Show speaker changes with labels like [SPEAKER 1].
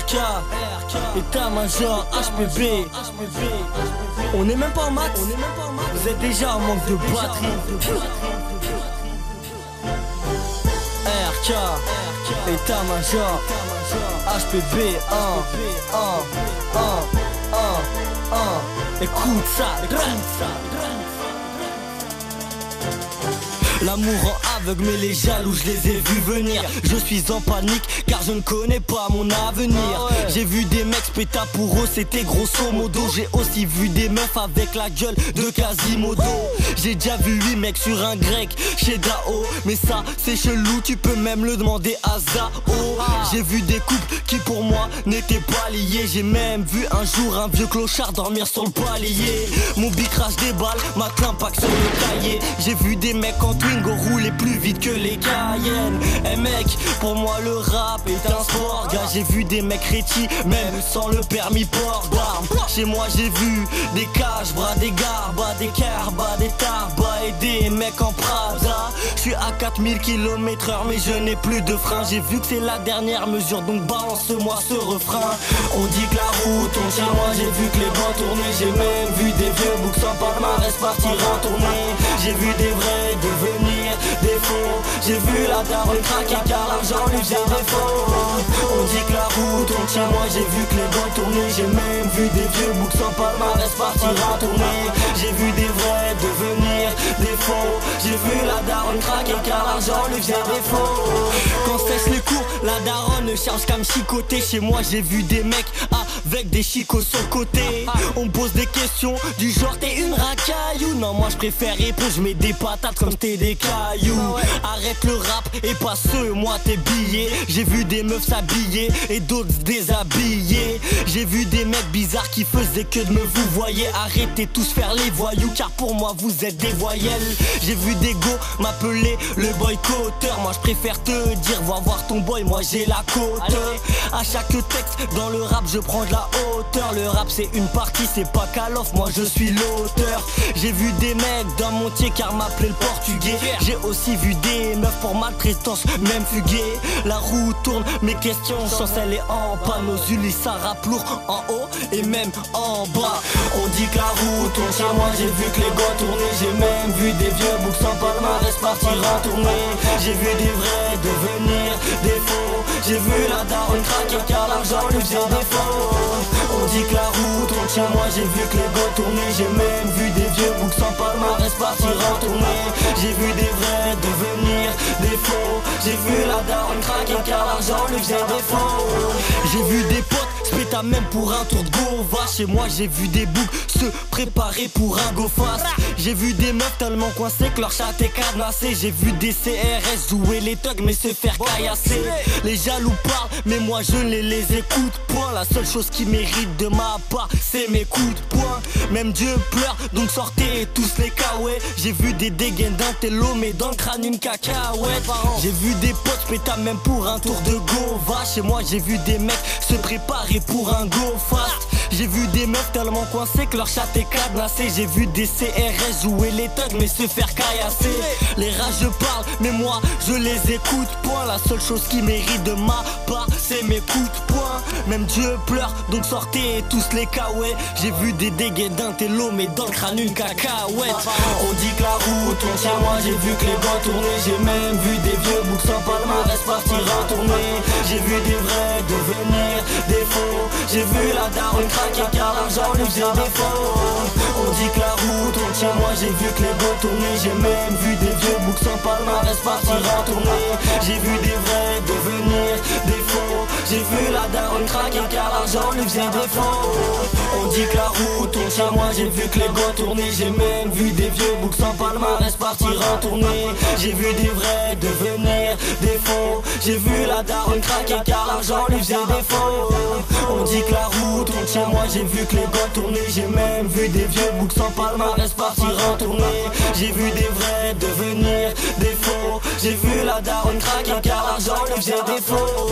[SPEAKER 1] RK, état-major HPB. On n'est même pas en max, vous êtes déjà en manque de batterie. RK, état-major HPB. Écoute ça. L'amour rend aveugle mais les jaloux je les ai vus venir. Je suis en panique car je ne connais pas mon avenir. J'ai vu des mecs péta pour eux c'était grosso modo. J'ai aussi vu des meufs avec la gueule de Quasimodo. J'ai déjà vu 8 mecs sur un grec chez Dao. Mais ça c'est chelou, tu peux même le demander à Zao. J'ai vu des couples qui pour moi n'étaient pas liés. J'ai même vu un jour un vieux clochard dormir sur le palier. Mon bic crache des balles, ma climpac sur le cahier. J'ai vu des mecs en Twingo rouler plus vite que les Cayennes. Eh mec, pour moi le rap est un sport. Gars, j'ai vu des mecs rétis, même sans le permis port d'armes. Chez moi j'ai vu des caches, bras, des garbas, des carbas, des tarbas et des mecs en Prada. Je suis à 4000 km/h mais je n'ai plus de frein. J'ai vu que c'est la dernière mesure donc balance-moi ce refrain. On dit que la route tourne chez moi, j'ai vu que les bancs tournaient. J'ai même vu des vieux boucs sans palmarès partir en tournée. J'ai vu des vrais devenir des faux. J'ai vu la daronne craquer car l'argent lui faisait défaut. On dit que la route tourne chez moi, j'ai vu que les bancs tournaient. J'ai même vu des vieux boucs sans palmarès partir en tournée. J'ai vu des vrais devenir des faux. J'ai vu la daronne craquer car l'argent lui faisait défaut. Quand cesse les cours, la daronne cherche qu'à me chicoter. Chez moi j'ai vu des mecs avec des chicots sur le côté. On me pose des questions du genre t'es une racaillou. Non moi je préfère répondre, je mets des patates comme t'es des cailloux. Arrête le rap et pas ceux, moi t'es billets. J'ai vu des meufs s'habiller et d'autres se déshabiller. J'ai vu des mecs bizarres qui faisaient que de me vous voyez. Arrêtez tous faire les voyous car pour moi vous êtes des voyelles. J'ai vu des go m'appeler le boycotteur. Moi je préfère te dire va voir ton boy, moi j'ai la côte. À chaque texte dans le rap je prends de la hauteur. Le rap c'est une partie, c'est pas Call of, moi je suis l'auteur. J'ai vu des mecs dans mon tier car m'appelait le portugais. J'ai aussi vu des meufs pour maltraitance, même fuguer. La roue tourne, mes questions chance elle est en bas. Nos Ulysse ça rappe lourd en haut et même en bas. On dit que la roue tourne chez moi, j'ai vu que les gars tournaient. J'ai même vu des vieux boucs sans palmarès partir en tournée. J'ai vu des vrais devenir des faux. J'ai vu la daronne craquer car l'argent lui faisait défaut. On dit que la roue tourne chez moi, j'ai vu que les gars tournaient. J'ai même vu des vieux boucs sans palmarès partir en tournée. J'ai vu des vrais devenir des faux. J'ai vu la daronne craquer car l'argent lui faisait défaut. J'ai vu des potes se péta même pour un tour de Gova. Chez moi j'ai vu des boucs se préparer pour un go fast. J'ai vu des meufs tellement coincées que leur chat est cadenassé. J'ai vu des CRS jouer les thugs mais se faire caillasser. Les jaloux parlent mais moi je ne les écoute point. La seule chose qui mérite de ma part c'est mes coups de poing. Même Dieu pleure donc sortez tous les kawaii. J'ai vu des dégaines d'un télo mais dans le crâne une cacahuète. J'ai vu des potes péta même pour un tour de Gova. Chez moi j'ai vu des mecs se préparer pour un go fast. J'ai vu des meufs tellement coincées que leur chat est cadenassé. J'ai vu des CRS jouer les thugs mais se faire caillasser. Les rageux parlent mais moi je les écoute point. La seule chose qui mérite de ma part c'est mes coups de poing. Même Dieu pleure donc sortez tous les kawaii. J'ai vu des dégaines d'un télo mais dans le crâne une cacahuète. On dit que la roue tourne chez moi, j'ai vu que les gars tournaient. J'ai même vu des vieux boucs sans palmarès partir en tournée. J'ai vu des vrais devenir des faux. J'ai vu la daronne craquer car l'argent lui faisait défaut. On dit que la roue tourne chez moi, j'ai vu que les gars tournaient. J'ai même vu des vieux boucs sans palmarès partir en tournée. J'ai vu des vrais devenir des faux. J'ai vu la daronne craquer car l'argent lui faisait défaut. On dit que la roue tourne chez moi, j'ai vu que les gars tournaient. J'ai même vu des vieux boucs sans palmarès partir en tournée. J'ai vu des vrais devenir des faux. J'ai vu la daronne craquer car l'argent lui faisait défaut. On dit que la roue tourne chez moi, j'ai vu que les gars tournaient. J'ai même vu des vieux boucs sans palmarès partir en tournée. J'ai vu des vrais devenir des faux. J'ai vu la daronne craquer car l'argent lui faisait défaut.